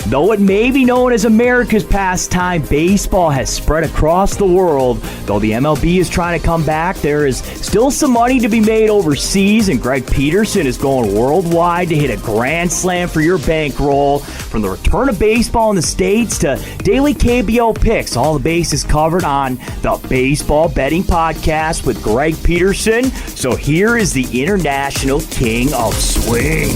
Though it may be known as America's pastime, baseball has spread across the world. Though the MLB is trying to come back, there is still some money to be made overseas, and Greg Peterson is going worldwide to hit a grand slam for your bankroll. From the return of baseball in the States to daily KBO picks, all the bases covered on the Baseball Betting Podcast with Greg Peterson. So here is the International King of Swing.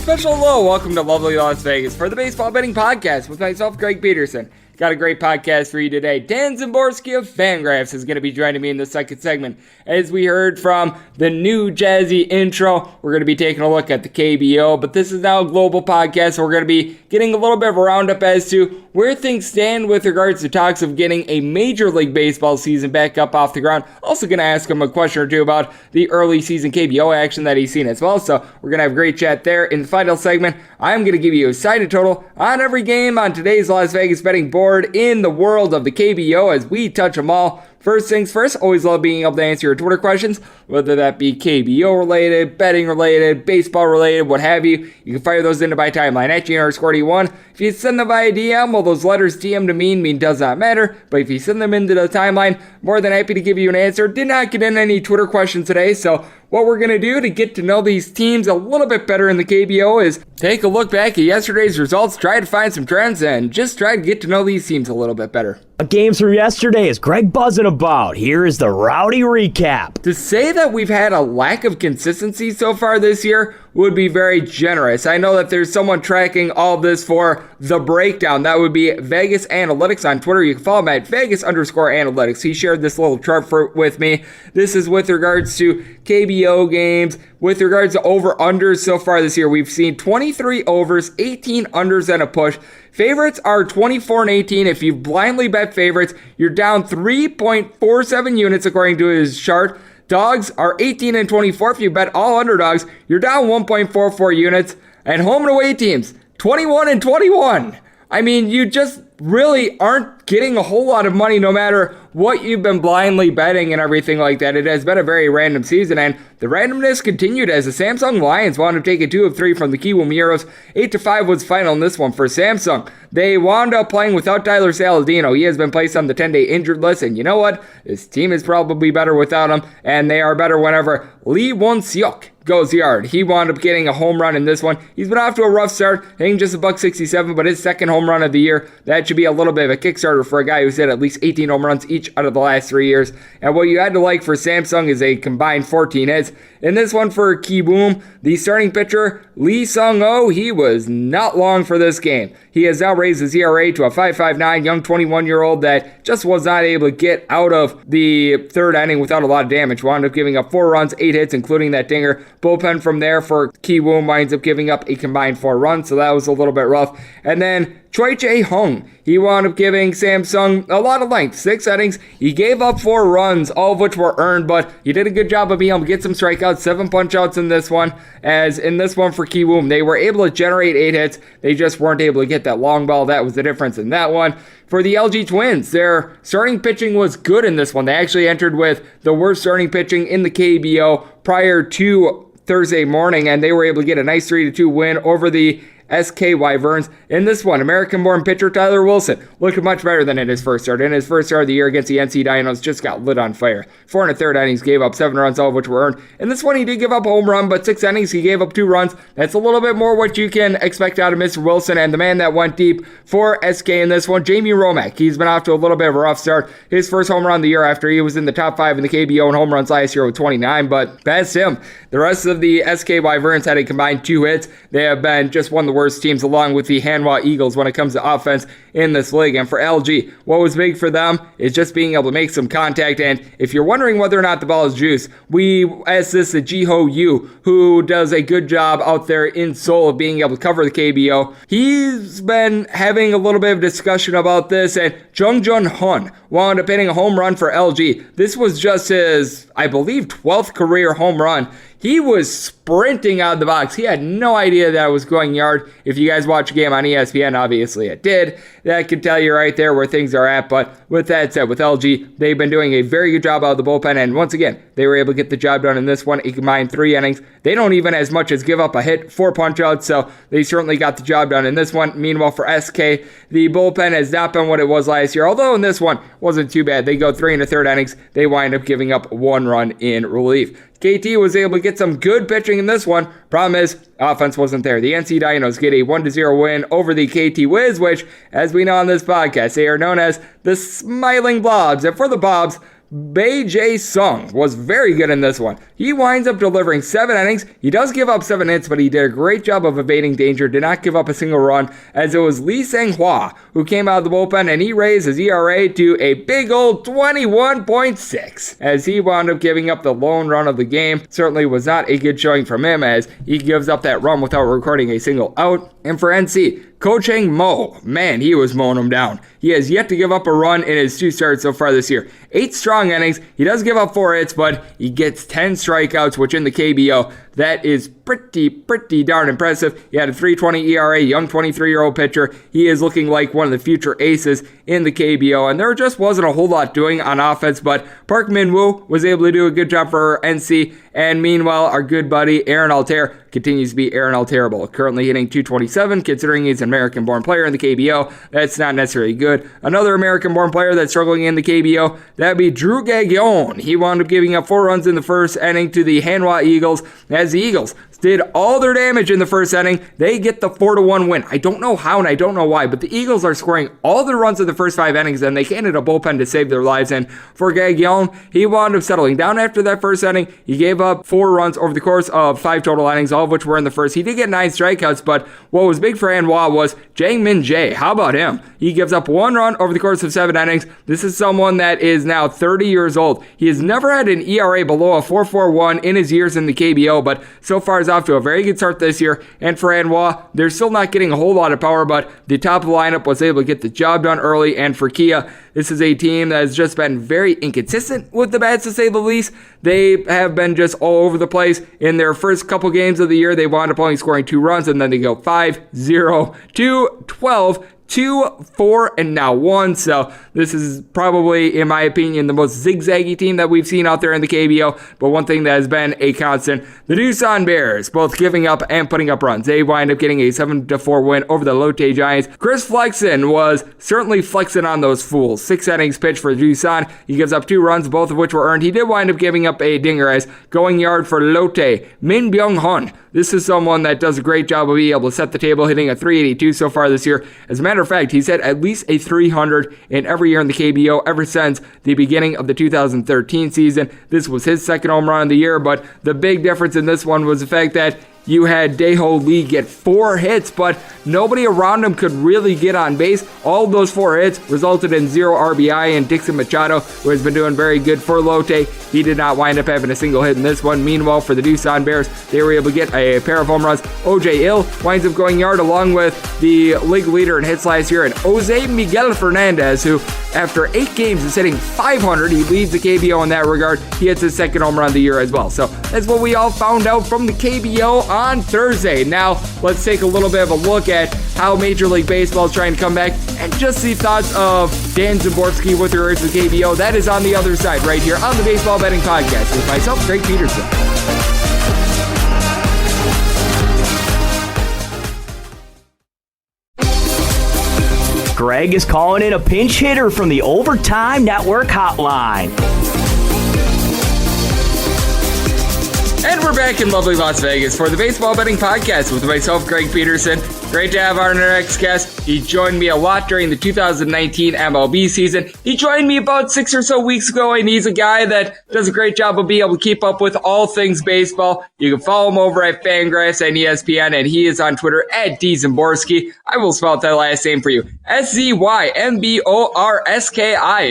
Special hello, welcome to lovely Las Vegas for the Baseball Betting Podcast with myself, Greg Peterson. Got a great podcast for you today. Dan Szymborski of FanGraphs is going to be joining me in the second segment. As we heard from the new jazzy intro, we're going to be taking a look at the KBO, but this is now a global podcast, so we're going to be getting a little bit of a roundup as to where things stand with regards to talks of getting a Major League Baseball season back up off the ground. Also going to ask him a question or two about the early season KBO action that he's seen as well, so we're going to have a great chat there. In the final segment, I'm going to give you a side and total on every game on today's Las Vegas betting board in the world of the KBO as we touch them all. First things first, always love being able to answer your Twitter questions, whether that be KBO related, betting related, baseball related, what have you. You can fire those into my timeline at @G_D1. If you send them via DM, well, those letters DM to mean does not matter, but if you send them into the timeline, more than happy to give you an answer. Did not get in any Twitter questions today, so what we're going to do to get to know these teams a little bit better in the KBO is take a look back at yesterday's results, try to find some trends, and just try to get to know these teams a little bit better. Games from yesterday is Greg buzzing about. Here is the rowdy recap. To say that we've had a lack of consistency so far this year would be very generous. I know that there's someone tracking all this for the breakdown. That would be Vegas Analytics on Twitter. You can follow him at Vegas_Analytics. He shared this little chart with me. This is with regards to KBO games. With regards to over-unders so far this year, we've seen 23 overs, 18 unders, and a push. Favorites are 24 and 18. If you blindly bet favorites, you're down 3.47 units according to his chart. Dogs are 18 and 24. If you bet all underdogs, you're down 1.44 units. And home and away teams, 21 and 21. I mean, you just really aren't getting a whole lot of money no matter what you've been blindly betting and everything like that. It has been a very random season, and the randomness continued as the Samsung Lions wound up taking 2 of 3 from the Kiwoom Heroes. 8-5 was final in this one for Samsung. They wound up playing without Tyler Saladino. He has been placed on the 10-day injured list, and you know what? This team is probably better without him, and they are better whenever Lee Won-seok goes yard. He wound up getting a home run in this one. He's been off to a rough start, hitting just $167, but his second home run of the year, that should be a little bit of a Kickstarter for a guy who's hit at least 18 home runs each out of the last 3 years. And what you had to like for Samsung is a combined 14 hits. In this one for Kiwoom, the starting pitcher, Lee Sung-oh, he was not long for this game. He has now raised his ERA to a 5.59, young 21-year-old that just was not able to get out of the third inning without a lot of damage. Wound up giving up 4 runs, 8 hits, including that dinger. Bullpen from there for Kiwoom winds up giving up a combined 4 runs, so that was a little bit rough. And then Choi Jae-hung, he wound up giving Samsung a lot of length, 6 innings. He gave up 4 runs, all of which were earned, but he did a good job of being able to get some strikeouts, 7 punch-outs in this one. As in this one for Kiwoom, they were able to generate 8 hits. They just weren't able to get that long ball. That was the difference in that one. For the LG Twins, their starting pitching was good in this one. They actually entered with the worst starting pitching in the KBO prior to Thursday morning, and they were able to get a nice 3-2 win over the SK Wyverns. In this one, American-born pitcher Tyler Wilson looked much better than in his first start. In his first start of the year against the NC Dinos, just got lit on fire. 4 1/3 innings, gave up 7 runs, all of which were earned. In this one, he did give up a home run, but 6 innings, he gave up 2 runs. That's a little bit more what you can expect out of Mr. Wilson, and the man that went deep for SK in this one, Jamie Romack. He's been off to a little bit of a rough start. His first home run of the year after he was in the top 5 in the KBO in home runs last year with 29, but past him, the rest of the SK Wyverns had a combined 2 hits. They have been just one of the worst teams along with the Hanwha Eagles when it comes to offense in this league. And for LG, what was big for them is just being able to make some contact. And if you're wondering whether or not the ball is juice, we asked this to Ji-Ho Yu, who does a good job out there in Seoul of being able to cover the KBO. He's been having a little bit of discussion about this, and Jung Jun Hun wound up hitting a home run for LG. This was just his, I believe, 12th career home run. He was sprinting out of the box. He had no idea that it was going yard. If you guys watch a game on ESPN, obviously it did. That could tell you right there where things are at. But with that said, with LG, they've been doing a very good job out of the bullpen. And once again, they were able to get the job done in this one. A combined 3 innings. They don't even as much as give up a hit, 4 punch-outs. So they certainly got the job done in this one. Meanwhile, for SK, the bullpen has not been what it was last year. Although in this one, wasn't too bad. They go 3 1/3 innings. They wind up giving up 1 run in relief. KT was able to get some good pitching in this one. Problem is, offense wasn't there. The NC Dinos get a 1-0 win over the KT Wiz, which, as we know on this podcast, they are known as the Smiling Blobs. And for the Bobs, Bae Jae Sung was very good in this one. He winds up delivering 7 innings. He does give up 7 hits, but he did a great job of evading danger, did not give up a single run, as it was Lee Sang-hwa who came out of the bullpen, and he raised his ERA to a big old 21.6, as he wound up giving up the lone run of the game. Certainly was not a good showing from him, as he gives up that run without recording a single out. And for NC, Ko-Chang Mo, man, he was mowing them down. He has yet to give up a run in his 2 starts so far this year. 8 strong innings. He does give up 4 hits, but he gets 10 strikeouts, which in the KBO, that is pretty darn impressive. He had a 3.20 ERA, young 23-year-old pitcher. He is looking like one of the future aces in the KBO, and there just wasn't a whole lot doing on offense, but Park Min-woo was able to do a good job for NC, and meanwhile, our good buddy Aaron Altair continues to be Aaron Alterable, currently hitting 227, considering he's an American-born player in the KBO. That's not necessarily good. Another American-born player that's struggling in the KBO, that'd be Drew Gagnon. He wound up giving up 4 runs in the first inning to the Hanwha Eagles, as the Eagles did all their damage in the first inning. They get the 4-1 win. I don't know how and I don't know why, but the Eagles are scoring all their runs in the first 5 innings, and they can't hit a bullpen to save their lives. And for Gagnon, he wound up settling down after that first inning. He gave up 4 runs over the course of 5 total innings, all of which were in the first. He did get 9 strikeouts, but what was big for Hanwha was Jang Min Jae. How about him? He gives up 1 run over the course of 7 innings. This is someone that is now 30 years old. He has never had an ERA below a 4.41 in his years in the KBO, but so far is off to a very good start this year. And for Hanwha, they're still not getting a whole lot of power, but the top of the lineup was able to get the job done early. And for Kia, this is a team that has just been very inconsistent with the bats, to say the least. They have been just all over the place. In their first couple games of the year, they wound up only scoring 2 runs, and then they go 5, 0, 2, 12, 2, 4, and now 1. So this is probably, in my opinion, the most zigzaggy team that we've seen out there in the KBO. But one thing that has been a constant, the Doosan Bears, both giving up and putting up runs. They wind up getting a 7-4 win over the Lotte Giants. Chris Flexen was certainly flexing on those fools. 6 innings pitched for Doosan. He gives up 2 runs, both of which were earned. He did wind up giving up a dinger, as going yard for Lotte, Min Byung-hun. This is someone that does a great job of being able to set the table, hitting a 382 so far this year. As a matter of fact, he's hit at least a 300 in every year in the KBO ever since the beginning of the 2013 season. This was his second home run of the year, but the big difference in this one was the fact that you had Daeho Lee get 4 hits, but nobody around him could really get on base. All of those 4 hits resulted in 0 RBI, and Dixon Machado, who has been doing very good for Lotte, he did not wind up having a single hit in this one. Meanwhile, for the Doosan Bears, they were able to get a pair of home runs. OJ Ill winds up going yard, along with the league leader in hits last year, and Jose Miguel Fernandez, who after 8 games is hitting 500. He leads the KBO in that regard. He hits his second home run of the year as well. So that's what we all found out from the KBO on Thursday. Now, let's take a little bit of a look at how Major League Baseball is trying to come back, and just the thoughts of Dan Szymborski with regards to the KBO. That is on the other side right here on the Baseball Betting Podcast with myself, Greg Peterson. Greg is calling in a pinch hitter from the Overtime Network hotline. And we're back in lovely Las Vegas for the Baseball Betting Podcast with myself, Greg Peterson. Great to have our next guest. He joined me a lot during the 2019 MLB season. He joined me about 6 or so weeks ago, and he's a guy that does a great job of being able to keep up with all things baseball. You can follow him over at FanGraphs and ESPN, and he is on Twitter at Dan Szymborski. I will spell out that last name for you. SZYMBORSKI.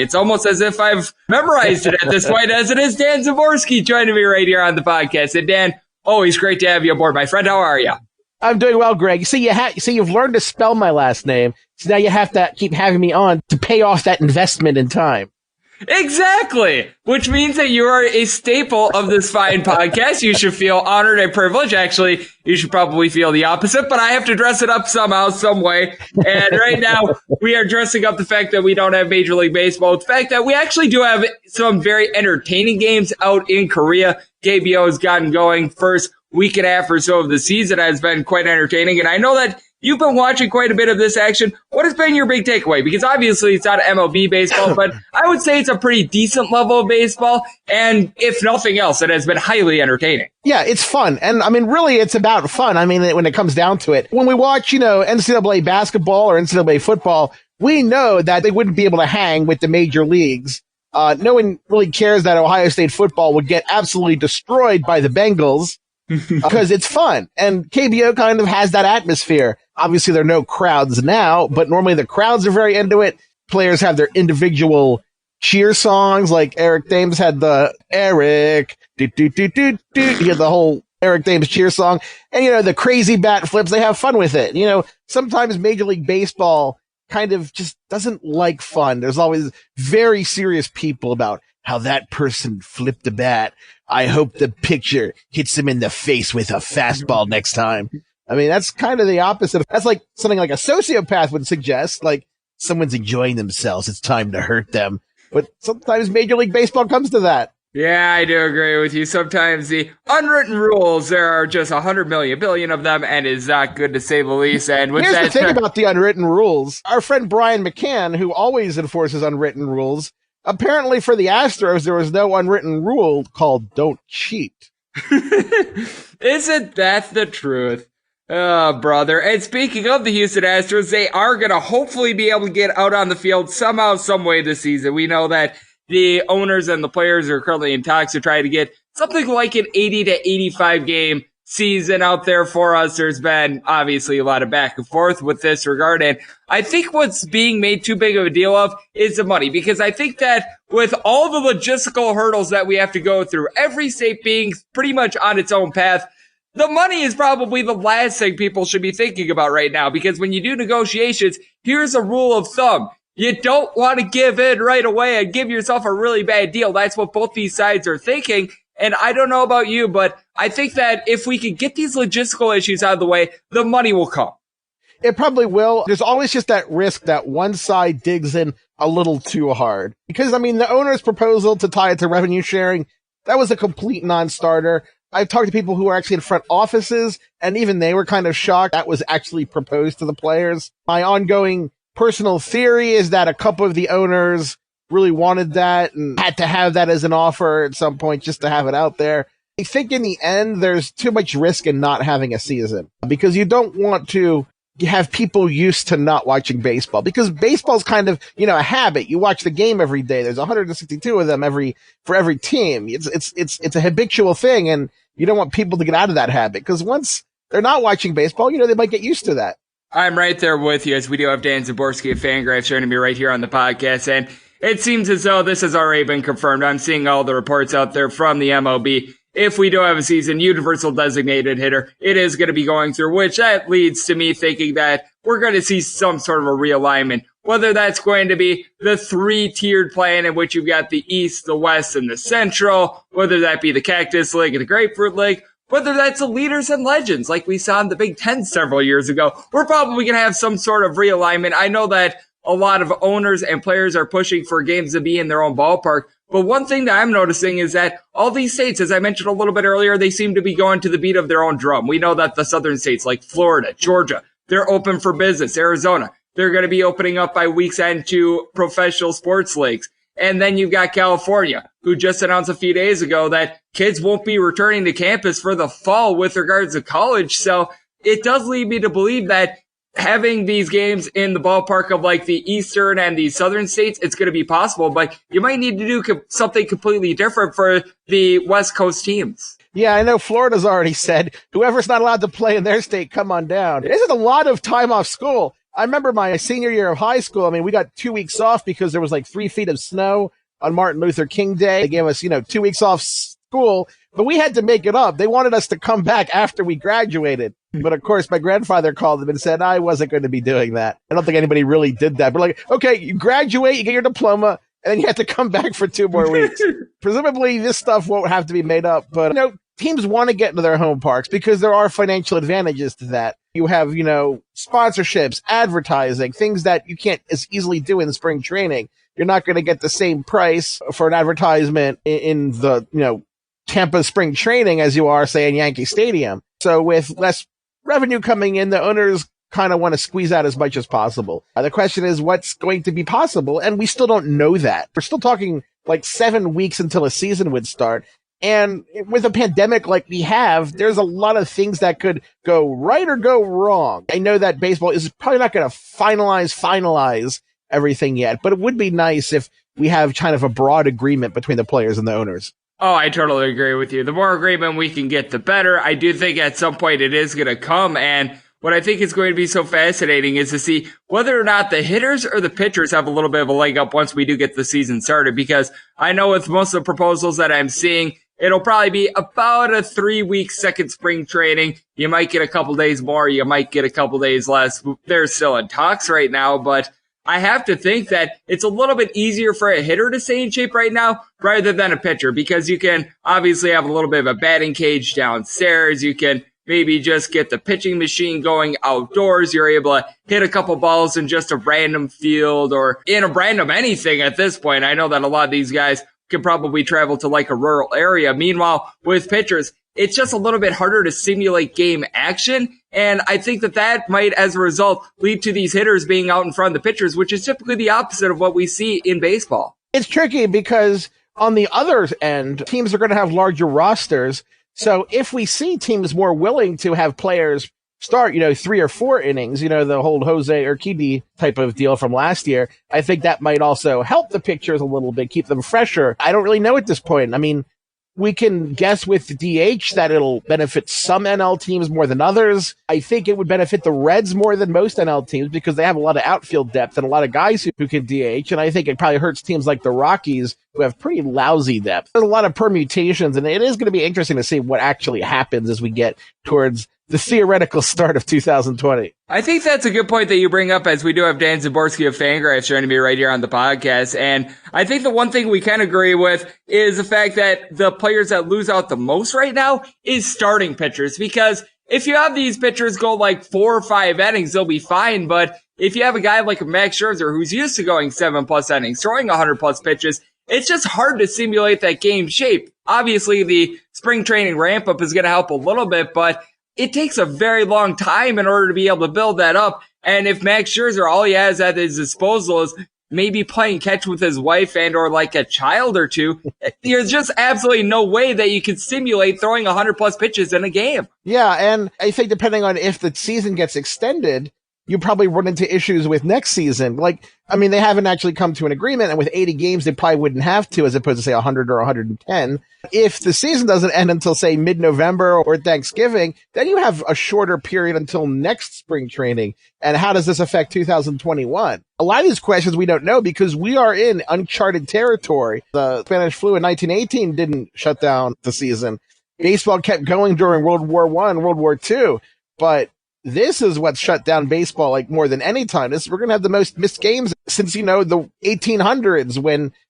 It's almost as if I've memorized it at this point, as it is Dan Szymborski joining me right here on the podcast. And Dan, always great to have you aboard, my friend. How are you? I'm doing well, Greg. You've learned to spell my last name, so now you have to keep having me on to pay off that investment in time. Exactly, which means that you are a staple of this fine podcast. You should feel honored and privileged. Actually, you should probably feel the opposite, but I have to dress it up somehow, some way. And right now, we are dressing up the fact that we don't have Major League Baseball. The fact that we actually do have some very entertaining games out in Korea. KBO has gotten going. First week and a half or so of the season has been quite entertaining. And I know that you've been watching quite a bit of this action. What has been your big takeaway? Because obviously it's not MLB baseball, but I would say it's a pretty decent level of baseball. And if nothing else, it has been highly entertaining. Yeah, it's fun. And I mean, really, it's about fun. I mean, when it comes down to it, when we watch, NCAA basketball or NCAA football, we know that they wouldn't be able to hang with the major leagues. No one really cares that Ohio State football would get absolutely destroyed by the Bengals. Because it's fun. And KBO kind of has that atmosphere. Obviously, there are no crowds now, but normally the crowds are very into it. Players have their individual cheer songs, like Eric Thames had the Eric, he had the whole Eric Thames cheer song. And, the crazy bat flips, they have fun with it. Sometimes Major League Baseball kind of just doesn't like fun. There's always very serious people about how that person flipped the bat. I hope the picture hits him in the face with a fastball next time. I mean, that's kind of the opposite. That's like something like a sociopath would suggest, like someone's enjoying themselves. It's time to hurt them. But sometimes Major League Baseball comes to that. Yeah, I do agree with you. Sometimes the unwritten rules, there are just 100 million, billion of them, and it's not good to say the least. And with Here's that, the thing about the unwritten rules. Our friend Brian McCann, who always enforces unwritten rules, apparently for the Astros, there was no unwritten rule called don't cheat. Isn't that the truth? Oh, brother. And speaking of the Houston Astros, they are going to hopefully be able to get out on the field somehow, some way this season. We know that the owners and the players are currently in talks to try to get something like an 80 to 85 game season out there for us. There's been obviously a lot of back and forth with this regard. And I think what's being made too big of a deal of is the money, because I think that with all the logistical hurdles that we have to go through, every state being pretty much on its own path, the money is probably the last thing people should be thinking about right now, because when you do negotiations, here's a rule of thumb. You don't want to give in right away and give yourself a really bad deal. That's what both these sides are thinking. And I don't know about you, but I think that if we could get these logistical issues out of the way, the money will come. It probably will. There's always just that risk that one side digs in a little too hard. Because, the owner's proposal to tie it to revenue sharing, that was a complete non-starter. I've talked to people who are actually in front offices, and even they were kind of shocked that was actually proposed to the players. My ongoing personal theory is that a couple of the owners really wanted that and had to have that as an offer at some point just to have it out there. I think in the end, there's too much risk in not having a season, because you don't want to have people used to not watching baseball, because baseball's kind of, a habit. You watch the game every day. There's 162 of them for every team. It's a habitual thing, and you don't want people to get out of that habit, because once they're not watching baseball, they might get used to that. I'm right there with you, as we do have Dan Szymborski of FanGraphs joining me right here on the podcast, and it seems as though this has already been confirmed. I'm seeing all the reports out there from the MLB. If we do have a season, universal designated hitter, it is going to be going through, which that leads to me thinking that we're going to see some sort of a realignment, whether that's going to be the 3-tiered plan in which you've got the East, the West, and the Central, whether that be the Cactus League and the Grapefruit League, whether that's the leaders and legends like we saw in the Big Ten several years ago. We're probably going to have some sort of realignment. I know that a lot of owners and players are pushing for games to be in their own ballpark. But one thing that I'm noticing is that all these states, as I mentioned a little bit earlier, they seem to be going to the beat of their own drum. We know that the southern states like Florida, Georgia, they're open for business. Arizona, they're going to be opening up by week's end to professional sports leagues. And then you've got California, who just announced a few days ago that kids won't be returning to campus for the fall with regards to college. So it does lead me to believe that having these games in the ballpark of like the eastern and the southern states, it's going to be possible, but you might need to do something completely different for the West Coast teams. Yeah, I know Florida's already said, whoever's not allowed to play in their state, come on down. It isn't a lot of time off school. I remember my senior year of high school. We got 2 weeks off because there was like 3 feet of snow on Martin Luther King Day. They gave us, 2 weeks off school, but we had to make it up. They wanted us to come back after we graduated. But of course, my grandfather called them and said, I wasn't going to be doing that. I don't think anybody really did that. But like, okay, you graduate, you get your diploma, and then you have to come back for 2 more weeks. Presumably this stuff won't have to be made up, but teams want to get into their home parks because there are financial advantages to that. You have, sponsorships, advertising, things that you can't as easily do in spring training. You're not going to get the same price for an advertisement in the, Tampa spring training as you are, say, in Yankee Stadium. So with less revenue coming in, the owners kind of want to squeeze out as much as possible. The question is what's going to be possible, and we still don't know that. We're still talking like 7 weeks until a season would start. And with a pandemic like we have, there's a lot of things that could go right or go wrong. I know that baseball is probably not going to finalize everything yet, but it would be nice if we have kind of a broad agreement between the players and the owners. Oh, I totally agree with you. The more agreement we can get, the better. I do think at some point it is going to come. And what I think is going to be so fascinating is to see whether or not the hitters or the pitchers have a little bit of a leg up once we do get the season started. Because I know with most of the proposals that I'm seeing, it'll probably be about a 3-week second spring training. You might get a couple days more. You might get a couple days less. They're still in talks right now, but I have to think that it's a little bit easier for a hitter to stay in shape right now rather than a pitcher, because you can obviously have a little bit of a batting cage downstairs. You can maybe just get the pitching machine going outdoors. You're able to hit a couple balls in just a random field or in a random anything at this point. I know that a lot of these guys can probably travel to like a rural area. Meanwhile, with pitchers, it's just a little bit harder to simulate game action. And I think that might, as a result, lead to these hitters being out in front of the pitchers, which is typically the opposite of what we see in baseball. It's tricky because on the other end, teams are going to have larger rosters. So if we see teams more willing to have players start, 3 or 4 innings, the whole Jose Urquidy type of deal from last year, I think that might also help the pitchers a little bit, keep them fresher. I don't really know at this point. I mean, we can guess with DH that it'll benefit some NL teams more than others. I think it would benefit the Reds more than most NL teams because they have a lot of outfield depth and a lot of guys who can DH. And I think it probably hurts teams like the Rockies who have pretty lousy depth. There's a lot of permutations, and it is going to be interesting to see what actually happens as we get towards the theoretical start of 2020. I think that's a good point that you bring up, as we do have Dan Szymborski of FanGraphs joining me right here on the podcast. And I think the one thing we can agree with is the fact that the players that lose out the most right now is starting pitchers. Because if you have these pitchers go like 4 or 5 innings, they'll be fine. But if you have a guy like Max Scherzer who's used to going 7+ innings, throwing 100+ pitches, it's just hard to simulate that game shape. Obviously, the spring training ramp up is going to help a little bit, but it takes a very long time in order to be able to build that up. And if Max Scherzer, all he has at his disposal is maybe playing catch with his wife and or like a child or two, there's just absolutely no way that you can simulate throwing 100+ pitches in a game. Yeah, and I think depending on if the season gets extended, you probably run into issues with next season. They haven't actually come to an agreement, and with 80 games, they probably wouldn't have to, as opposed to, say, 100 or 110. If the season doesn't end until, say, mid-November or Thanksgiving, then you have a shorter period until next spring training. And how does this affect 2021? A lot of these questions we don't know because we are in uncharted territory. The Spanish flu in 1918 didn't shut down the season. Baseball kept going during World War I, World War II, but this is what shut down baseball like more than any time. We're going to have the most missed games since, the 1800s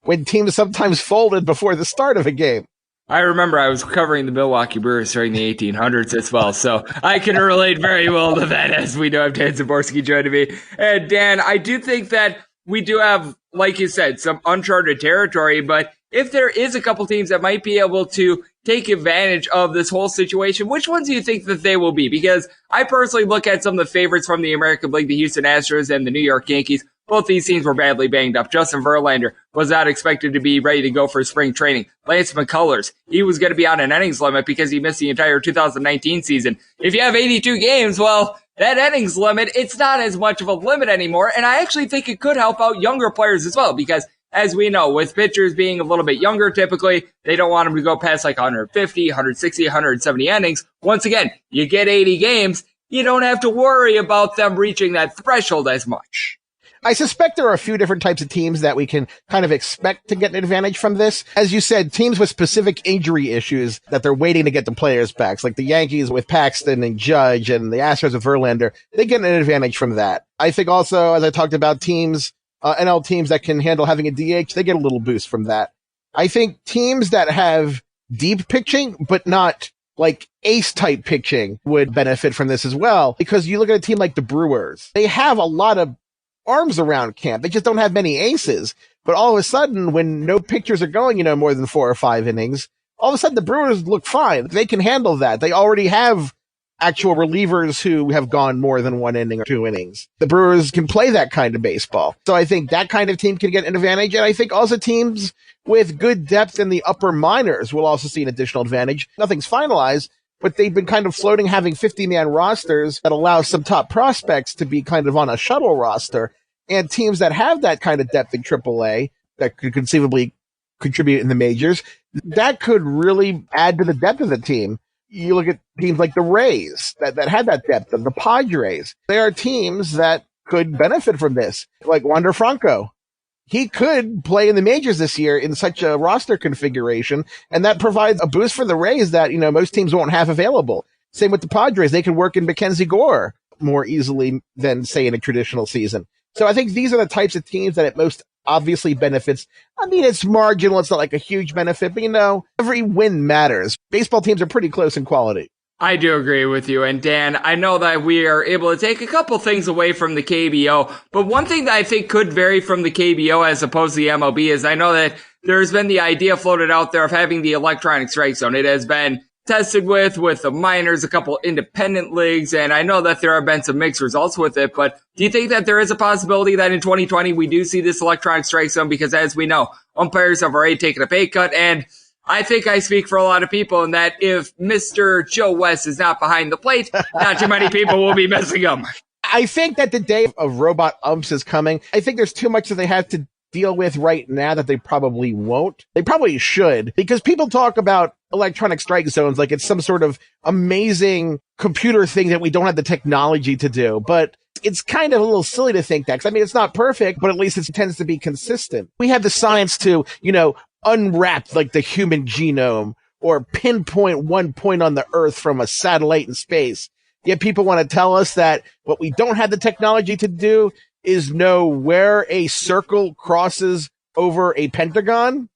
when teams sometimes folded before the start of a game. I remember I was covering the Milwaukee Brewers during the 1800s as well, so I can relate very well to that, as we do have Dan Szymborski joining me. And Dan, I do think that we do have, like you said, some uncharted territory, but if there is a couple teams that might be able to take advantage of this whole situation, which ones do you think that they will be? Because I personally look at some of the favorites from the American League, the Houston Astros and the New York Yankees. Both these teams were badly banged up. Justin Verlander was not expected to be ready to go for spring training. Lance McCullers, he was going to be on an innings limit because he missed the entire 2019 season. If you have 82 games, well, that innings limit, it's not as much of a limit anymore. And I actually think it could help out younger players as well, because as we know, with pitchers being a little bit younger, typically, they don't want them to go past like 150, 160, 170 innings. Once again, you get 80 games, you don't have to worry about them reaching that threshold as much. I suspect there are a few different types of teams that we can kind of expect to get an advantage from this. As you said, teams with specific injury issues that they're waiting to get the players back, like the Yankees with Paxton and Judge and the Astros with Verlander, they get an advantage from that. I think also, as I talked about, teams NL teams that can handle having a DH, they get a little boost from that. I think teams that have deep pitching, but not like ace type pitching would benefit from this as well. Because you look at a team like the Brewers, they have a lot of arms around camp. They just don't have many aces. But all of a sudden, when no pitchers are going, more than 4 or 5 innings, all of a sudden the Brewers look fine. They can handle that. They already have actual relievers who have gone more than 1 inning or 2 innings. The Brewers can play that kind of baseball. So I think that kind of team can get an advantage. And I think also teams with good depth in the upper minors will also see an additional advantage. Nothing's finalized, but they've been kind of floating having 50-man rosters that allow some top prospects to be kind of on a shuttle roster. And teams that have that kind of depth in AAA that could conceivably contribute in the majors, that could really add to the depth of the team. You look at teams like the Rays that had that depth, and the Padres. They are teams that could benefit from this, like Wander Franco. He could play in the majors this year in such a roster configuration, and that provides a boost for the Rays that, most teams won't have available. Same with the Padres. They can work in Mackenzie Gore more easily than, say, in a traditional season. So I think these are the types of teams that it most obviously benefits. I mean, it's marginal. It's not like a huge benefit, but every win matters. Baseball teams are pretty close in quality. I do agree with you. And Dan, I know that we are able to take a couple things away from the KBO, but one thing that I think could vary from the KBO as opposed to the MLB is I know that there's been the idea floated out there of having the electronic strike zone. It has been tested with the minors, a couple independent leagues, and I know that there have been some mixed results with it, but do you think that there is a possibility that in 2020 we do see this electronic strike zone? Because as we know, umpires have already taken a pay cut, and I think I speak for a lot of people in that if Mr. Joe West is not behind the plate, not too many people will be missing him. I think that the day of robot umps is coming. I think there's too much that they have to deal with right now that they probably won't. They probably should, because people talk about electronic strike zones like it's some sort of amazing computer thing that we don't have the technology to do. But it's kind of a little silly to think that. 'Cause, it's not perfect, but at least it tends to be consistent. We have the science to, unwrap like the human genome or pinpoint one point on the earth from a satellite in space. Yet people want to tell us that what we don't have the technology to do is know where a circle crosses over a pentagon.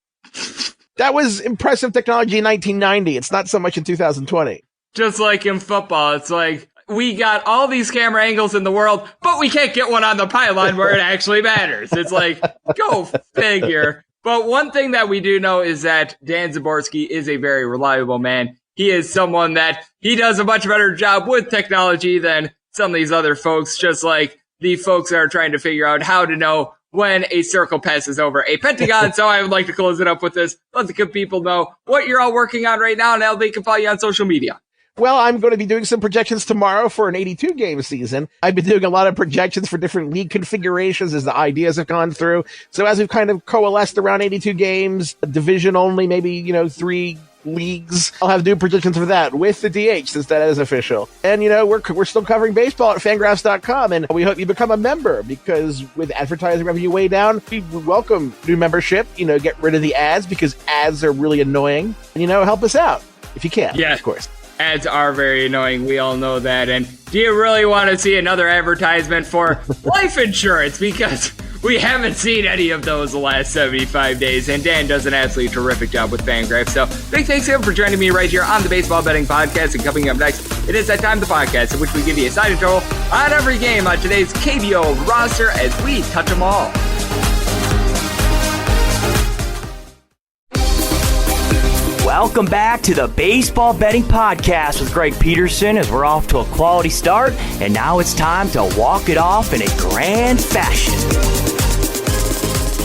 That was impressive technology in 1990. It's not so much in 2020. Just like in football, it's like we got all these camera angles in the world, but we can't get one on the pylon where it actually matters. It's like, go figure. But one thing that we do know is that Dan Szymborski is a very reliable man. He is someone that he does a much better job with technology than some of these other folks, just like the folks that are trying to figure out how to know when a circle passes over a pentagon. So I would like to close it up with this. Let the good people know what you're all working on right now and how they can follow you on social media. Well, I'm going to be doing some projections tomorrow for an 82-game season. I've been doing a lot of projections for different league configurations as the ideas have gone through. So as we've kind of coalesced around 82 games, a division only, maybe, 3 leagues, I'll have new predictions for that with the DH since that is official. And, we're still covering baseball at FanGraphs.com, and we hope you become a member because with advertising revenue way down, we welcome new membership, get rid of the ads because ads are really annoying. And, help us out if you can, yeah, of course. Ads are very annoying. We all know that. And do you really want to see another advertisement for life insurance? Because we haven't seen any of those the last 75 days. And Dan does an absolutely terrific job with FanGraphs. So big thanks to him for joining me right here on the Baseball Betting Podcast. And coming up next, it is that time of the podcast in which we give you a side total on every game on today's KBO roster as we touch them all. Welcome back to the Baseball Betting Podcast with Greg Peterson as we're off to a quality start, and now it's time to walk it off in a grand fashion.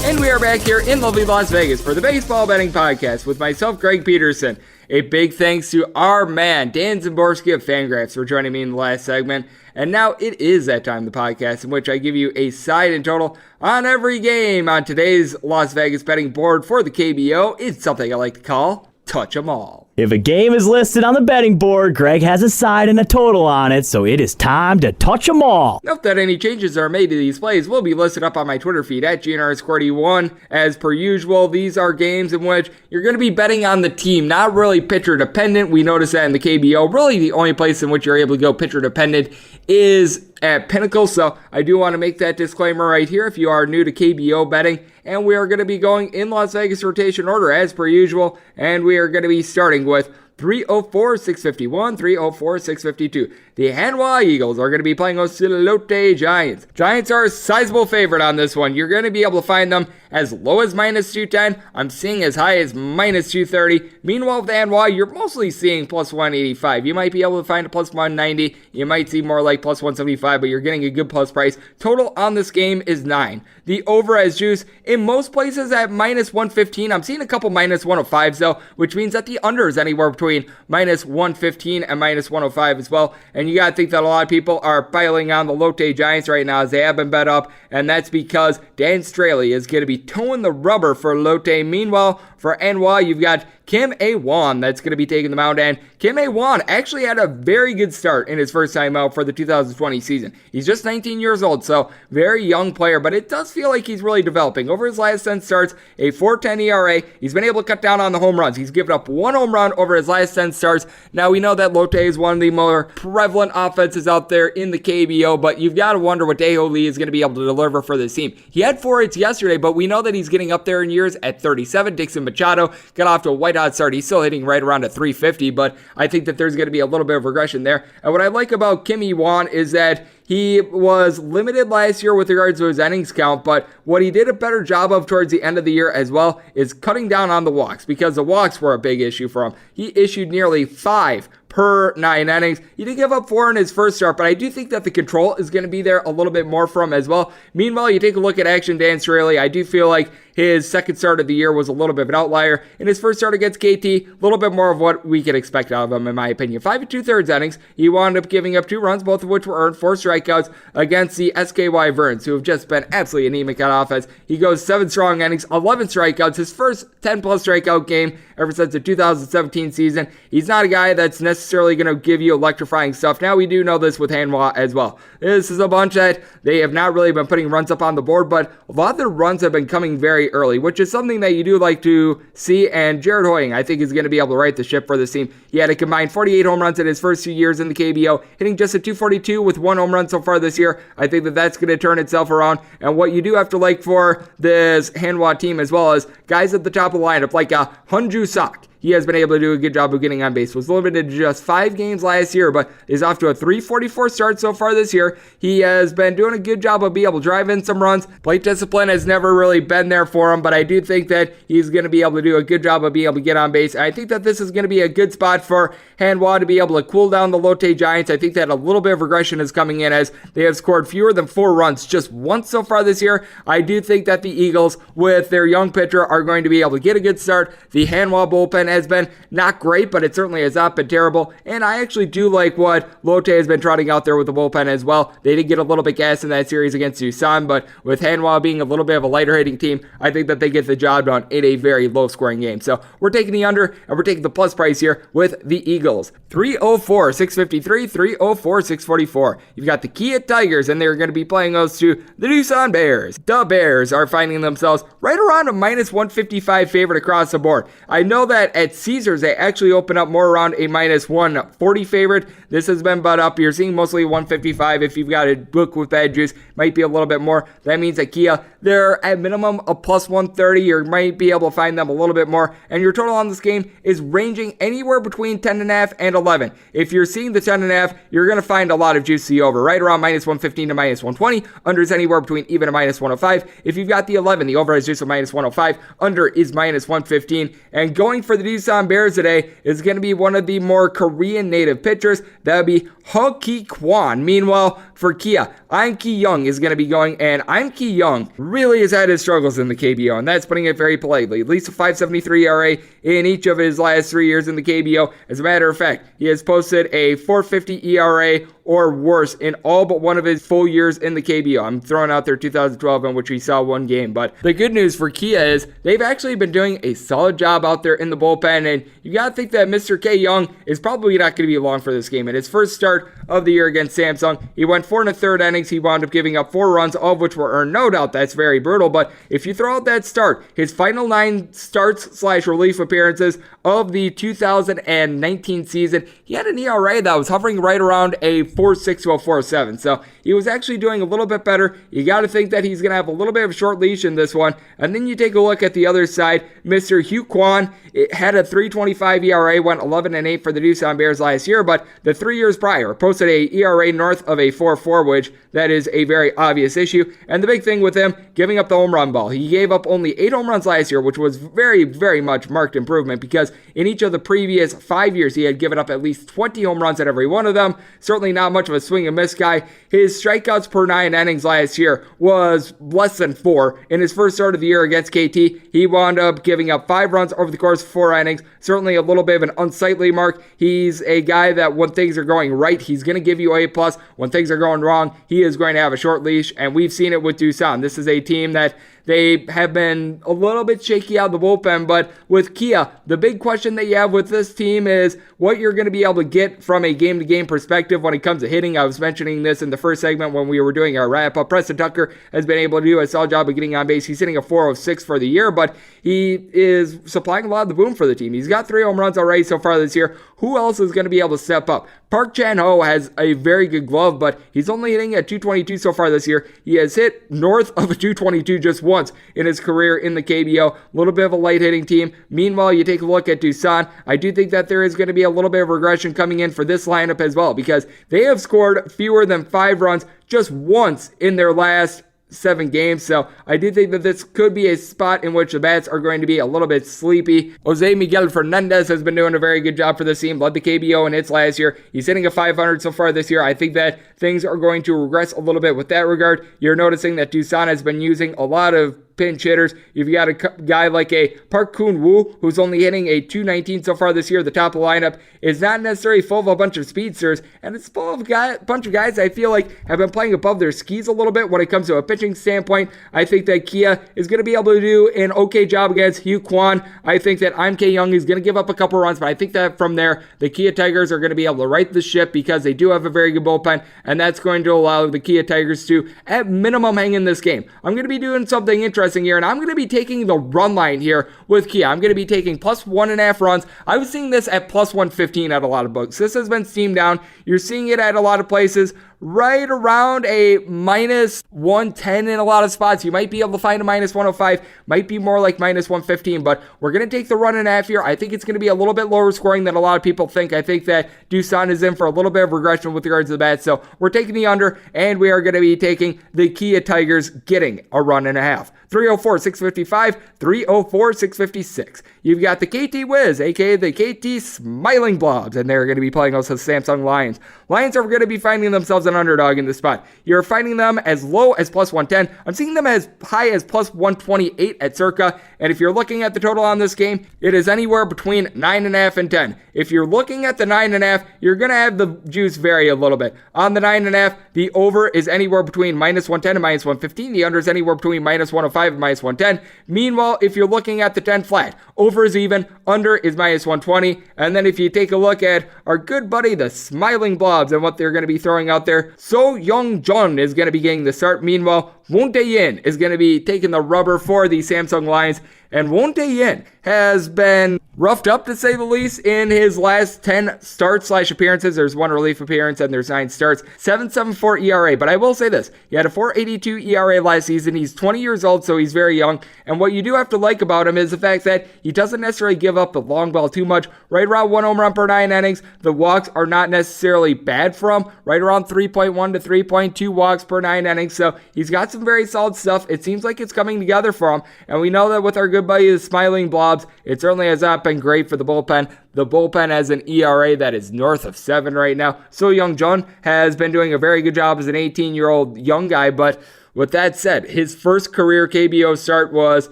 And we are back here in lovely Las Vegas for the Baseball Betting Podcast with myself, Greg Peterson. A big thanks to our man, Dan Szymborski of FanGraphs, for joining me in the last segment. And now it is that time of the podcast in which I give you a side and total on every game on today's Las Vegas betting board for the KBO. It's something I like to call Touch 'em All. If a game is listed on the betting board, Greg has a side and a total on it, so it is time to touch them all. Note that any changes are made to these plays will be listed up on my Twitter feed at GNR_D1. As per usual, these are games in which you're going to be betting on the team, not really pitcher dependent. We notice that in the KBO. Really, the only place in which you're able to go pitcher dependent is at Pinnacle, so I do want to make that disclaimer right here if you are new to KBO betting. And we are going to be going in Las Vegas rotation order as per usual, and we are going to be starting with 304, 651, 304, 652. The Hanwha Eagles are going to be playing host to the Lotte Giants. Giants are a sizable favorite on this one. You're going to be able to find them as low as minus 210. I'm seeing as high as minus 230. Meanwhile, with the Hanwha, you're mostly seeing plus 185. You might be able to find a plus 190. You might see more like plus 175, but you're getting a good plus price. Total on this game is 9. The over as juice in most places at minus 115. I'm seeing a couple minus 105s though, which means that the under is anywhere between minus 115 and minus 105 as well. And you got to think that a lot of people are piling on the Lotte Giants right now as they have been bet up, and that's because Dan Straley is going to be towing the rubber for Lotte. Meanwhile, for Hanwha, you've got Kim A-Won that's going to be taking the mound, and Kim A-Won actually had a very good start in his first time out for the 2020 season. He's just 19 years old, so very young player, but it does feel like he's really developing. Over his last 10 starts, a 4.10 ERA, he's been able to cut down on the home runs. He's given up 1 home run over his last 10 starts. Now, we know that Lotte is one of the more prevalent offenses out there in the KBO, but you've got to wonder what Daeho Lee is going to be able to deliver for this team. He had 4 hits yesterday, but we know that he's getting up there in years at 37. Dixon Machado got off to a white-hot start. He's still hitting right around a 350, but I think that there's going to be a little bit of regression there. And what I like about Kim A-Won is that he was limited last year with regards to his innings count, but what he did a better job of towards the end of the year as well is cutting down on the walks, because the walks were a big issue for him. He issued nearly 5 per 9 innings. He did give up 4 in his first start, but I do think that the control is going to be there a little bit more for him as well. Meanwhile, you take a look at action Dan Straley. I do feel like his second start of the year was a little bit of an outlier. In his first start against KT, a little bit more of what we could expect out of him, in my opinion. 5 2/3 innings. He wound up giving up 2 runs, both of which were earned, 4 strikeouts against the SKY Verns, who have just been absolutely anemic on offense. He goes 7 strong innings, 11 strikeouts, his first 10-plus strikeout game ever since the 2017 season. He's not a guy that's necessarily going to give you electrifying stuff. Now, we do know this with Hanwha as well. This is a bunch that they have not really been putting runs up on the board, but a lot of their runs have been coming very early, which is something that you do like to see, and Jared Hoying, I think, is going to be able to right the ship for this team. He had a combined 48 home runs in his first 2 years in the KBO, hitting just a 242 with 1 home run so far this year. I think that that's going to turn itself around, and what you do have to like for this Hanwha team as well as guys at the top of the lineup like Hunju Sak. He has been able to do a good job of getting on base. Was limited to just 5 games last year, but is off to a 344 start so far this year. He has been doing a good job of being able to drive in some runs. Plate discipline has never really been there for him, but I do think that he's going to be able to do a good job of being able to get on base. I think that this is going to be a good spot for Hanwha to be able to cool down the Lotte Giants. I think that a little bit of regression is coming in as they have scored fewer than 4 runs just once so far this year. I do think that the Eagles, with their young pitcher, are going to be able to get a good start. The Hanwha bullpen has been not great, but it certainly has not been terrible, and I actually do like what Lotte has been trotting out there with the bullpen as well. They did get a little bit gassed in that series against Tucson, but with Hanwha being a little bit of a lighter hitting team, I think that they get the job done in a very low scoring game. So we're taking the under, and we're taking the plus price here with the Eagles. 304, 653, 304, 644. You've got the Kia Tigers, and they're going to be playing those to the Tucson Bears. The Bears are finding themselves right around a minus 155 favorite across the board. I know that at Caesars, they actually open up more around a minus 140 favorite. This has been butt up. You're seeing mostly 155. If you've got a book with bad juice, might be a little bit more. That means that Kia, they're at minimum a plus 130. You might be able to find them a little bit more. And your total on this game is ranging anywhere between 10.5 and 11. If you're seeing the 10.5, you're going to find a lot of juice to the over, right around minus 115 to minus 120. Under is anywhere between even to minus 105. If you've got the 11, the over is juice of minus 105. Under is minus 115. And going for the Tucson Bears today is going to be one of the more Korean native pitchers. That would be Ho Ki Kwan. Meanwhile, for Kia, Im-Ki Young is going to be going, and Im-Ki Young really has had his struggles in the KBO, and that's putting it very politely. At least a 5.73 ERA in each of his last 3 years in the KBO. As a matter of fact, he has posted a 4.50 ERA or worse in all but one of his full years in the KBO. I'm throwing out there 2012, in which we saw one game. But the good news for Kia is they've actually been doing a solid job out there in the bullpen, and you got to think that Mr. K. Young is probably not going to be long for this game. In his first start of the year against Samsung, he went 4 1/3 innings. He wound up giving up 4 runs, all of which were earned. No doubt that's very brutal, but if you throw out that start, his final 9 starts/relief appearances of the 2019 season, he had an ERA that was hovering right around a 4.6 to a 4.7. So he was actually doing a little bit better. You got to think that he's going to have a little bit of a short leash in this one. And then you take a look at the other side. Mr. Hugh Kwan had a 3.25 ERA, went 11-8 for the Doosan Bears last year, but the 3 years prior posted a ERA north of a 4.4, which that is a very obvious issue. And the big thing with him, giving up the home run ball. He gave up only 8 home runs last year, which was very, very much marked improvement, because in each of the previous 5 years, he had given up at least 20 home runs at every one of them. Certainly not much of a swing and miss guy. His strikeouts per 9 innings last year was less than 4. In his first start of the year against KT, he wound up giving up 5 runs over the course of 4 innings. Certainly a little bit of an unsightly mark. He's a guy that when things are going right, he's going to give you A+. When things are going wrong, he is going to have a short leash, and we've seen it with Doosan. This is a team that they have been a little bit shaky out of the bullpen, but with Kia, the big question that you have with this team is what you're going to be able to get from a game-to-game perspective when it comes to hitting. I was mentioning this in the first segment when we were doing our wrap-up. Preston Tucker has been able to do a solid job of getting on base. He's hitting a 4.06 for the year, but he is supplying a lot of the boom for the team. He's got 3 home runs already so far this year. Who else is going to be able to step up? Park Chan-ho has a very good glove, but he's only hitting at 222 so far this year. He has hit north of a 222 just once in his career in the KBO. A little bit of a light hitting team. Meanwhile, you take a look at Doosan. I do think that there is going to be a little bit of regression coming in for this lineup as well, because they have scored fewer than 5 runs just once in their last 7 games. So I do think that this could be a spot in which the bats are going to be a little bit sleepy. Jose Miguel Fernandez has been doing a very good job for this team. Led the KBO in hits last year. He's hitting a 500 so far this year. I think that things are going to regress a little bit with that regard. You're noticing that Doosan has been using a lot of pinch hitters. You've got a guy like a Park Kun-woo, who's only hitting a 219 so far this year. The top of the lineup is not necessarily full of a bunch of speedsters, and it's full of a bunch of guys I feel like have been playing above their skis a little bit when it comes to a pitching standpoint. I think that Kia is going to be able to do an okay job against Hugh Kwan. I think that Im-Ki Young is going to give up a couple runs, but I think that from there, the Kia Tigers are going to be able to right the ship, because they do have a very good bullpen, and that's going to allow the Kia Tigers to, at minimum, hang in this game. I'm going to be doing something interesting here, and I'm going to be taking the run line here with Kia. I'm going to be taking plus 1.5 runs. I was seeing this at plus 115 at a lot of books. This has been steamed down. You're seeing it at a lot of places right around a minus 110 in a lot of spots. You might be able to find a minus 105, might be more like minus 115, but we're going to take the 1.5 here. I think it's going to be a little bit lower scoring than a lot of people think. I think that Doosan is in for a little bit of regression with regards to the bats, so we're taking the under, and we are going to be taking the Kia Tigers getting a 1.5. 304-655, 304-656. You've got the KT Wiz, aka the KT Smiling Blobs, and they're going to be playing us as Samsung Lions. Lions are going to be finding themselves an underdog in this spot. You're finding them as low as plus 110. I'm seeing them as high as plus 128 at circa, and if you're looking at the total on this game, it is anywhere between 9.5 and 10. If you're looking at the 9.5, you're going to have the juice vary a little bit. On the 9.5, the over is anywhere between minus 110 and minus 115. The under is anywhere between minus 105 and minus 110. Meanwhile, if you're looking at the 10 flat, over is even, under is minus 120. And then if you take a look at our good buddy, the Smiling Blobs, and what they're going to be throwing out there, So Young-jun is going to be getting the start. Meanwhile, Won Tae-in is going to be taking the rubber for the Samsung Lions. And Won Tae-in has been roughed up, to say the least, in his last 10 starts/appearances. There's 1 relief appearance and there's 9 starts. 7.74 ERA. But I will say this. He had a 4.82 ERA last season. He's 20 years old, so he's very young. And what you do have to like about him is the fact that he doesn't necessarily give up the long ball too much. Right around 1 home run per 9 innings. The walks are not necessarily bad for him. Right around 3.1 to 3.2 walks per 9 innings. So he's got some very solid stuff. It seems like it's coming together for him. And we know that with our good buddy, the Smiling Blobs, it certainly has not been great for the bullpen. The bullpen has an ERA that is north of 7 right now. So Young Jun has been doing a very good job as an 18-year-old young guy, but with that said, his first career KBO start was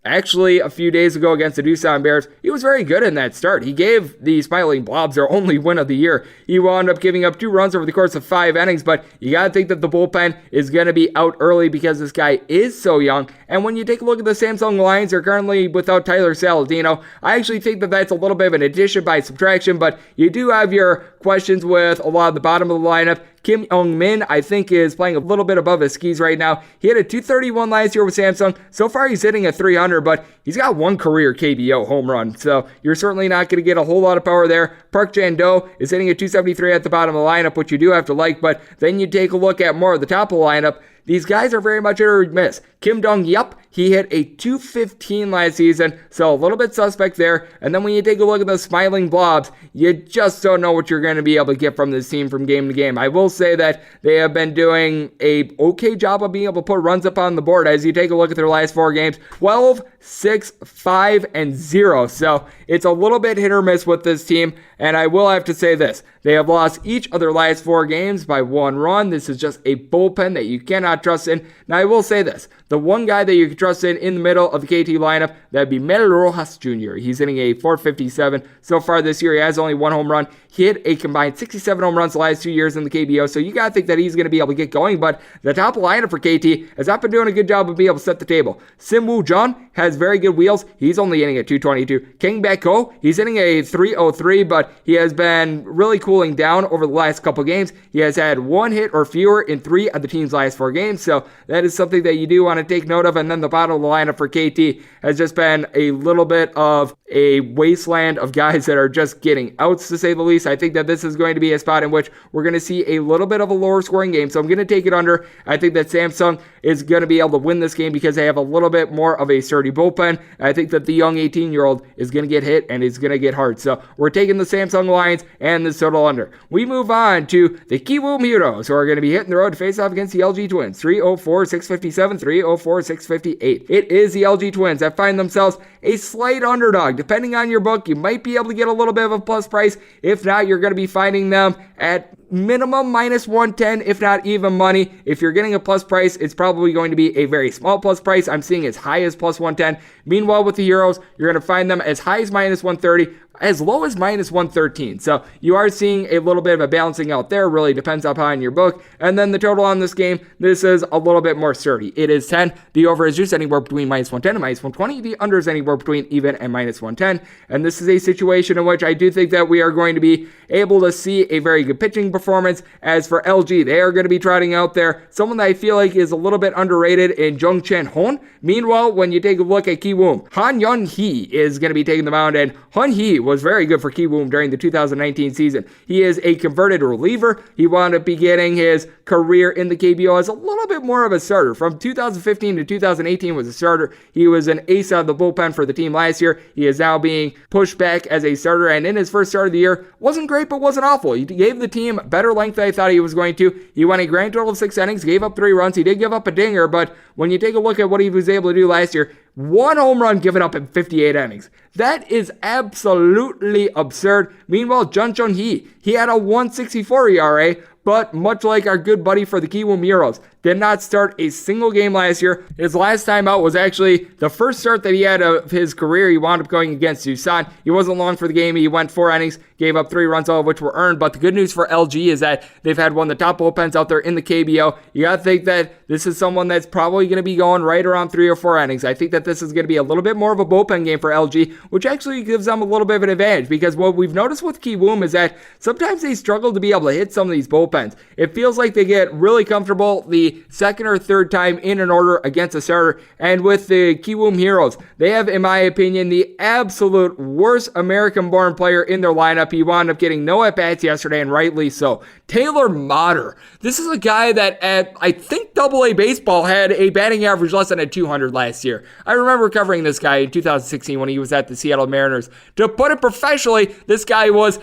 actually a few days ago against the Doosan Bears. He was very good in that start. He gave the Smiling Blobs their only win of the year. He wound up giving up 2 runs over the course of 5 innings, but you got to think that the bullpen is going to be out early because this guy is so young. And when you take a look at the Samsung Lions, they're currently without Tyler Saladino. I actually think that that's a little bit of an addition by subtraction, but you do have your questions with a lot of the bottom of the lineup. Kim Young-min, I think, is playing a little bit above his skis right now. He had a 231 last year with Samsung. So far, he's hitting a 300, but he's got 1 career KBO home run. So you're certainly not going to get a whole lot of power there. Park Chan-do is hitting a 273 at the bottom of the lineup, which you do have to like, but then you take a look at more of the top of the lineup. These guys are very much hit or miss. Kim Dong-yup, he hit a 215 last season, so a little bit suspect there. And then when you take a look at the Smiling Blobs, you just don't know what you're going to be able to get from this team from game to game. I will say that they have been doing a okay job of being able to put runs up on the board as you take a look at their last 4 games. 12, 6, 5, and 0. So it's a little bit hit or miss with this team. And I will have to say this. They have lost each of their last 4 games by 1 run. This is just a bullpen that you cannot trust in. Now, I will say this. The one guy that you can trust in the middle of the KT lineup, that would be Mel Rojas Jr. He's hitting a 457 so far this year. He has only 1 home run. He hit a combined 67 home runs the last 2 years in the KBO, so you got to think that he's going to be able to get going, but the top lineup for KT has not been doing a good job of being able to set the table. Sim Woo Jun has very good wheels. He's only hitting a 222. Kang Baek Ko, he's hitting a 303, but he has been really cooling down over the last couple games. He has had 1 hit or fewer in 3 of the team's last 4 games, so that is something that you do want to take note of. And then the bottom of the lineup for KT has just been a little bit of a wasteland of guys that are just getting outs, to say the least. I think that this is going to be a spot in which we're going to see a little bit of a lower scoring game, so I'm going to take it under. I think that Samsung is going to be able to win this game because they have a little bit more of a sturdy bullpen. I think that the young 18-year-old is going to get hit and is going to get hard. So we're taking the Samsung Lions and the total under. We move on to the Kiwoom Heroes, who are going to be hitting the road to face off against the LG Twins. 304-657, 304-658. It is the LG Twins that find themselves a slight underdog. Depending on your book, you might be able to get a little bit of a plus price. If not, you're going to be finding them at minimum minus 110, if not even money. If you're getting a plus price, it's probably going to be a very small plus price. I'm seeing as high as plus 110. Meanwhile, with the Heroes, you're going to find them as high as minus 130, as low as minus 113. So you are seeing a little bit of a balancing out there. Really depends upon your book. And then the total on this game, this is a little bit more sturdy. It is 10. The over is just anywhere between minus 110 and minus 120. The under is anywhere between even and minus 110. And this is a situation in which I do think that we are going to be able to see a very good pitching performance. As for LG, they are going to be trotting out there someone that I feel like is a little bit underrated in Jung Chen Hon. Meanwhile, when you take a look at Kiwoom, Han Yun Hee is going to be taking the mound, and Han Hee was very good for Kiwoom during the 2019 season. He is a converted reliever. He wound up beginning his career in the KBO as a little bit more of a starter. From 2015 to 2018 was a starter. He was an ace out of the bullpen for the team last year. He is now being pushed back as a starter, and in his first start of the year, wasn't great but wasn't awful. He gave the team better length than I thought he was going to. He went a grand total of 6 innings, gave up 3 runs. He did give up a dinger, but when you take a look at what he was able to do last year, 1 home run given up in 58 innings. That is absolutely absurd. Meanwhile, Jun Chun Hee, he had a 1.64 ERA, but much like our good buddy for the Kiwoom Heroes, did not start a single game last year. His last time out was actually the first start that he had of his career. He wound up going against Doosan. He wasn't long for the game. He went 4 innings, gave up 3 runs, all of which were earned. But the good news for LG is that they've had one of the top bullpens out there in the KBO. You got to think that this is someone that's probably going to be going right around 3 or 4 innings. I think that this is going to be a little bit more of a bullpen game for LG, which actually gives them a little bit of an advantage, because what we've noticed with Kiwoom is that sometimes they struggle to be able to hit some of these bullpens. It feels like they get really comfortable the second or third time in an order against a starter. And with the Kiwoom Heroes, they have, in my opinion, the absolute worst American-born player in their lineup. He wound up getting no at-bats yesterday, and rightly so. Taylor Motter. This is a guy that at, I think, AA baseball had a batting average less than a 200 last year. I remember covering this guy in 2016 when he was at the Seattle Mariners. To put it professionally, this guy was...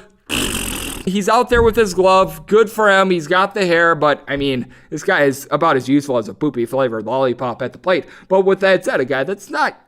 He's out there with his glove. Good for him. He's got the hair, but I mean, this guy is about as useful as a poopy flavored lollipop at the plate. But with that said, a guy that's not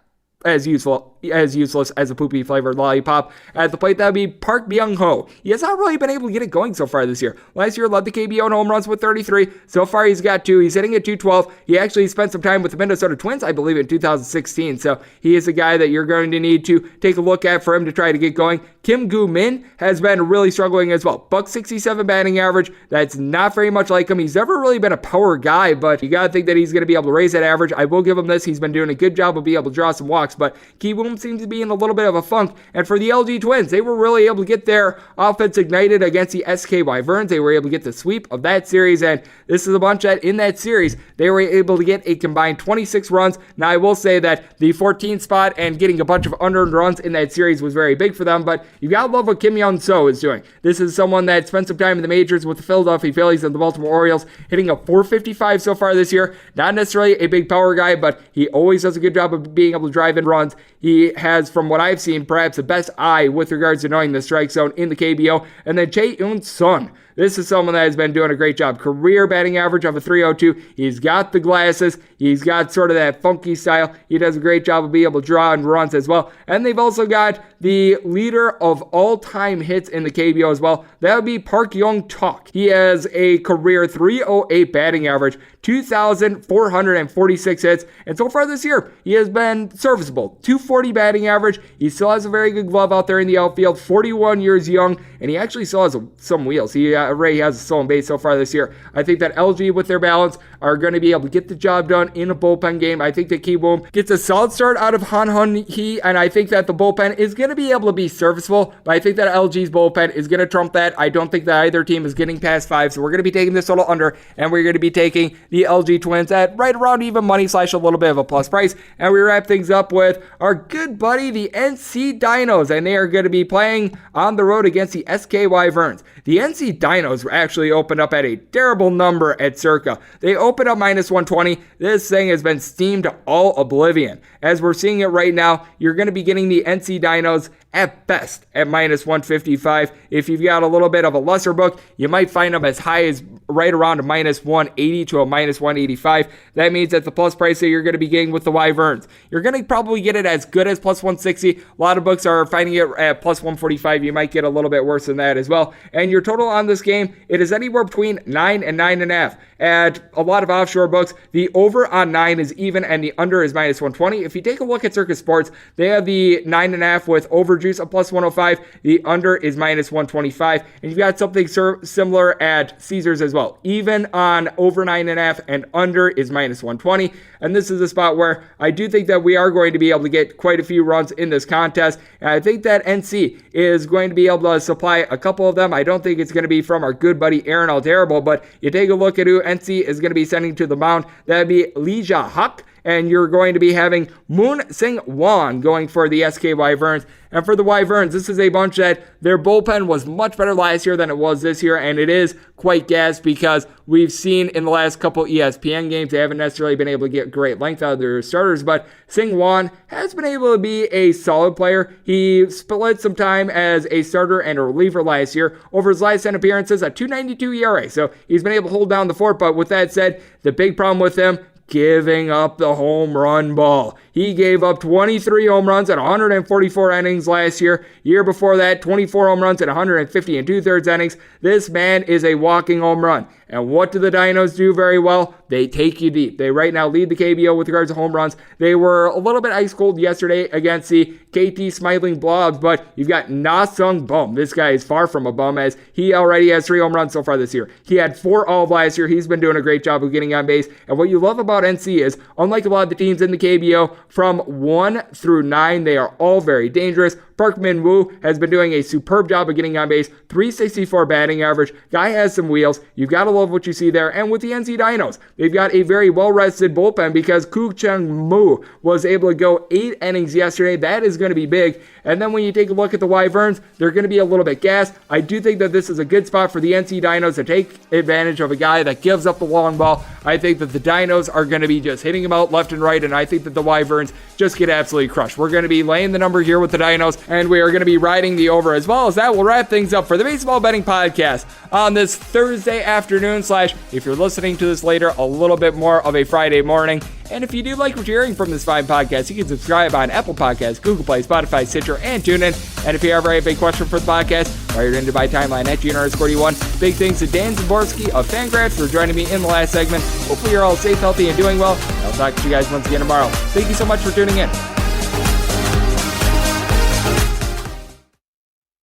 as useful as useless as a poopy flavored lollipop. At the plate, that would be Park Byung-ho. He has not really been able to get it going so far this year. Last year, led the KBO in home runs with 33. So far, he's got 2. He's hitting at 212. He actually spent some time with the Minnesota Twins, I believe, in 2016. So he is a guy that you're going to need to take a look at for him to try to get going. Kim Goo-min has been really struggling as well. .67 batting average. That's not very much like him. He's never really been a power guy, but you got to think that he's going to be able to raise that average. I will give him this. He's been doing a good job of being able to draw some walks, but Ki-woom seems to be in a little bit of a funk. And for the LG Twins, they were really able to get their offense ignited against the SK Wyverns. They were able to get the sweep of that series, and this is a bunch that in that series, they were able to get a combined 26 runs. Now, I will say that the 14th spot and getting a bunch of unearned runs in that series was very big for them, but you gotta love what Kim Young-so is doing. This is someone that spent some time in the majors with the Philadelphia Phillies and the Baltimore Orioles, hitting a .455 so far this year. Not necessarily a big power guy, but he always does a good job of being able to drive in runs. He has, from what I've seen, perhaps the best eye with regards to knowing the strike zone in the KBO. And then Chae-Eun Sun. This is someone that has been doing a great job. Career batting average of a .302. He's got the glasses. He's got sort of that funky style. He does a great job of being able to draw and runs as well. And they've also got the leader of all-time hits in the KBO as well. That would be Park Young-tuk. He has a career .308 batting average, 2,446 hits. And so far this year, he has been serviceable. .240 batting average. He still has a very good glove out there in the outfield. 41 years young. And he actually still has some wheels. Ray has a stolen base so far this year. I think that LG with their balance are going to be able to get the job done in a bullpen game. I think that Ki-woom gets a solid start out of Han Hun-hee, and I think that the bullpen is going to be able to be serviceable, but I think that LG's bullpen is going to trump that. I don't think that either team is getting past 5, so we're going to be taking this total under, and we're going to be taking the LG Twins at right around even money / a little bit of a plus price, and we wrap things up with our good buddy, the NC Dinos, and they are going to be playing on the road against the SK Wyverns. The NC Dinos actually opened up at a terrible number at Circa. They opened up -120. This thing has been steamed to all oblivion. As we're seeing it right now, you're going to be getting the NC Dinos at best at -155. If you've got a little bit of a lesser book, you might find them as high as right around a -180 to a -185. That means that the plus price that you're going to be getting with the Wyverns, you're going to probably get it as good as +160. A lot of books are finding it at +145. You might get a little bit worse than that as well. And your total on this game, it is anywhere between 9 and 9.5. At a lot of offshore books, the over on 9 is even and the under is -120. If you take a look at Circus Sports, they have the 9.5 with overjuice of +105. The under is -125. And you've got something similar at Caesars as well. Even on over 9.5 and under is -120. And this is a spot where I do think that we are going to be able to get quite a few runs in this contest. And I think that NC is going to be able to supply a couple of them. I don't think it's going to be from our good buddy Aaron Alterable, but you take a look at who NC is going to be sending to the mound. That would be Lee Ja-hak. And you're going to be having Moon Sing-won going for the SK Wyverns. And for the Wyverns, this is a bunch that their bullpen was much better last year than it was this year, and it is quite gassed because we've seen in the last couple ESPN games, they haven't necessarily been able to get great length out of their starters, but Sing-won has been able to be a solid player. He split some time as a starter and a reliever last year. Over his last 10 appearances, a 2.92 ERA, so he's been able to hold down the fort, but with that said, the big problem with him, giving up the home run ball. He gave up 23 home runs at 144 innings last year. Year before that, 24 home runs at 150 and 2/3 innings. This man is a walking home run. And what do the Dinos do very well? They take you deep. They right now lead the KBO with regards to home runs. They were a little bit ice cold yesterday against the KT Smiling Blobs, but you've got Na Sung Bum. This guy is far from a bum as he already has 3 home runs so far this year. He had 4 all of last year. He's been doing a great job of getting on base. And what you love about NC is, unlike a lot of the teams in the KBO, from 1 through 9, they are all very dangerous. Park Min-woo has been doing a superb job of getting on base. 364 batting average. Guy has some wheels. You've got to love what you see there. And with the NC Dinos, they've got a very well-rested bullpen because Koo Chang-moo was able to go 8 innings yesterday. That is going to be big. And then when you take a look at the Wyverns, they're going to be a little bit gassed. I do think that this is a good spot for the NC Dinos to take advantage of a guy that gives up the long ball. I think that the Dinos are going to be just hitting him out left and right, and I think that the Wyverns just get absolutely crushed. We're going to be laying the number here with the Dinos. and we are going to be riding the over as well. As that will wrap things up for the Baseball Betting Podcast on this Thursday afternoon / if you're listening to this later, a little bit more of a Friday morning. And if you do like what you're hearing from this fine podcast, you can subscribe on Apple Podcasts, Google Play, Spotify, Stitcher, and TuneIn. And if you ever have a question for the podcast, fire it into my timeline at Junior_D1. Big thanks to Dan Szymborski of FanGraphs for joining me in the last segment. Hopefully you're all safe, healthy, and doing well. I'll talk to you guys once again tomorrow. Thank you so much for tuning in.